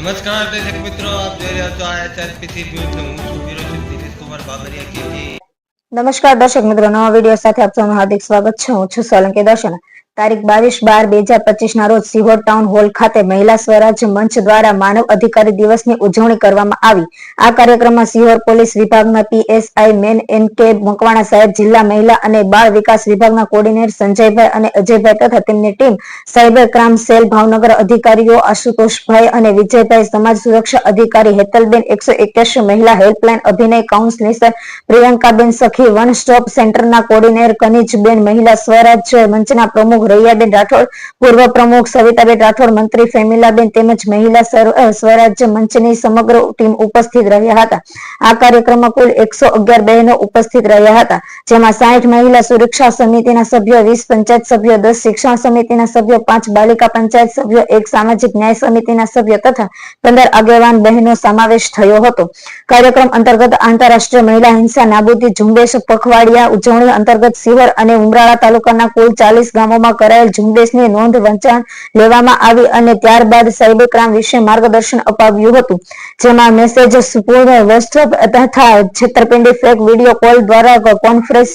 નમસ્કાર દર્શક મિત્રો, આપ જોઈ રહ્યા છો ISRPC ન્યૂઝ. હું છું વિરોચક દિનેશ કુમાર બાબરિયા કેજી. નમસ્કાર દર્શક મિત્રો, નવા વિડીયો સાથે આપ સૌનું હાર્દિક સ્વાગત છે. હું છું સોલંકી દર્શના. તારીખ 22/12/2025 ના રોજ સિહોર ટાઉન હોલ ખાતે મહિલા સ્વરાજ મંચ દ્વારા માનવ અધિકાર દિવસની ઉજવણી કરવામાં આવી. આ કાર્યક્રમમાં સિહોર પોલીસ વિભાગના PSI મેન NK મકવાણા સાહેબ, જિલ્લા મહિલા અને બાળ વિકાસ વિભાગના કોર્ડિનેટર સંજયભાઈ અને અજયભાઈ તથા તેમની team, cyber crime cell Bhavnagar અધિકારીઓ આશુતોષભાઈ અને વિજયભાઈ, સમાજ સુરક્ષા અધિકારી હેતલબેન, 181 મહિલા હેલ્પલાઇન અભિનય કાઉન્સિલર પ્રિયંકાબેન, સખી વન સ્ટોપ સેન્ટરના કોર્ડિનેટર કનીજબેન, મહિલા સ્વરાજ મંચના પ્રમુખ રૈયાબેન રાઠોડ, પૂર્વ પ્રમુખ સવિતાબેન રાઠોડ, મંત્રી ફેમિલાબેન તેમજ મહિલા સ્વરાજ મંચની સમગ્ર ટીમ ઉપસ્થિત રહ્યા હતા. આ કાર્યક્રમમાં કુલ 111 બહેનો ઉપસ્થિત રહ્યા હતા, જેમાં 60 મહિલા સુરક્ષા સમિતિના સભ્યો, 20 પંચાયત સભ્યો, 10 શિક્ષણ સમિતિના સભ્યો, 5 બાલિકા પંચાયત સભ્યો, 1 સામાજિક ન્યાય સમિતિના સભ્યો તથા 15 આગેવાન બહેનો સમાવેશ થયો હતો. કાર્યક્રમ અંતર્ગત આંતરરાષ્ટ્રીય મહિલા હિંસા નાબૂદી ઝુંબેશ પખવાડિયા ઉજવણી અંતર્ગત સિહોર અને ઉમરાળા તાલુકાના કુલ 40 ગામોમાં કરાયેલ ઝુંબેશની નોંધ વંચાણ લેવામાં આવી અને ત્યારબાદ સાયબર ક્રાઇમ વિશે માર્ગદર્શન અપાવ્યું હતું, જેમાં મેસેજ પૂર્ણ વોટ્સએપ તથા છેતરપિંડી ફેક વિડીયો કોલ દ્વારા કોન્ફરન્સ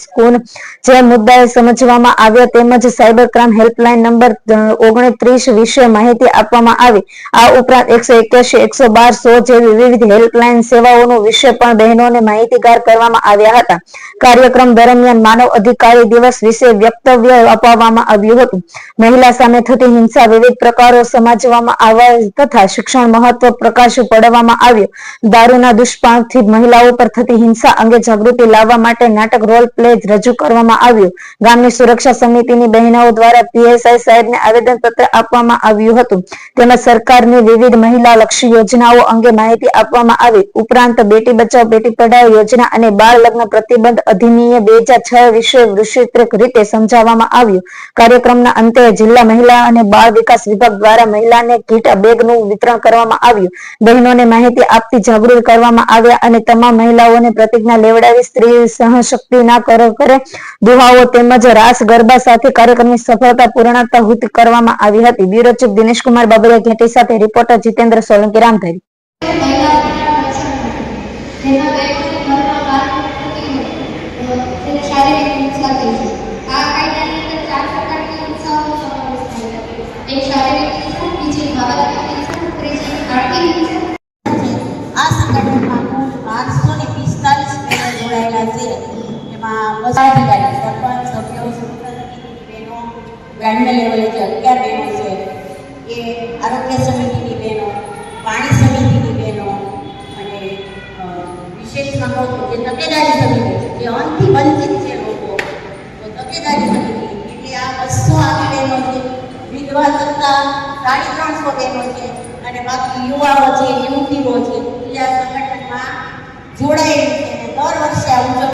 જે મુદ્દાએ સમજવામાં આવ્યો તેમજ સાયબર ક્રાઇમ હેલ્પલાઇન નંબર 29 વિશે માહિતી આપવામાં આવી. આ ઉપરાંત 181, 112, 100 જેવી વિવિધ હેલ્પલાઇન સેવાઓનો વિશે પણ બહેનોને માહિતીગાર કરવામાં આવ્યા હતા. કાર્યક્રમ દરમિયાન માનવ અધિકાર દિવસ વિશે વક્તવ્ય આપવામાં આવ્યું હતું. મહિલા સામે થતી હિંસા વિવિધ પ્રકારો સમજવામાં આવ્યા તથા શિક્ષણ મહત્વ પ્રકાશ પાડવામાં આવ્યો. દારૂના દુષ્પ્રભાવથી મહિલાઓ પર થતી હિંસા અંગે જાગૃતિ લાવવા માટે નાટક રોલ પ્લે રજૂ કરવામાં આવ્યું. ગામની સુરક્ષા સમિતિની બહેનોઓ દ્વારા PSI સાહેબને આવેદનપત્ર આપવામાં આવ્યું હતું. તેમજ સરકારની વિવિધ મહિલા લક્ષી યોજનાઓ અંગે માહિતી આપવામાં આવી. ઉપરાંત બેટી બચાવો બેટી પઢાઓ યોજના અને બાળ લગ્ન પ્રતિબંધ અધિનિયમ 2006 વિશે વિસ્તૃત રીતે સમજાવવામાં આવ્યું. કાર્યક્રમના અંતે જિલ્લા મહિલા અને બાળ વિકાસ વિભાગ દ્વારા મહિલાને કીટ બેગનું વિતરણ કરવામાં આવ્યું. બહેનોને માહિતી આપતી જાગૃત કરવામાં આવ્યા અને તમામ મહિલાઓને પ્રતિજ્ઞા લેવડાવી સ્ત્રી સહશક્તિના કરે દુહાઓ તેમજ રાસ ગરબા સાથે કાર્યક્રમની સફળતા પૂર્ણતા કરવામાં આવી હતી. બ્યુરો ચીફ દિનેશ કુમાર બાબરિયા ઘેટી સાથે રિપોર્ટર જીતેન્દ્ર સોલંકી રામધારી. આ સંગઠનમાં કુલ 845 બહેનો જોડાયેલા છે. એમાં અધિકારી, સરપંચ, સભ્યો, બહેનો, ગ્રામ્ય લેવલે જે 11 બહેનો છે, એ આરોગ્ય સમિતિની બહેનો, પાણી સમિતિની બહેનો અને વિશેષમાં કહું તો જે તકેદારી સમિતિ છે, જે અંતથી વંચિત છે લોકો, તો તકેદારી સમિતિ એટલે આ 200 આવી બહેનો છે. વિધવા તથા 350 બહેનો છે અને બાકી યુવાઓ છે, યુવતીઓ છે, એ આ સંગઠનમાં જોડાયેલી છે અને દર વર્ષે આ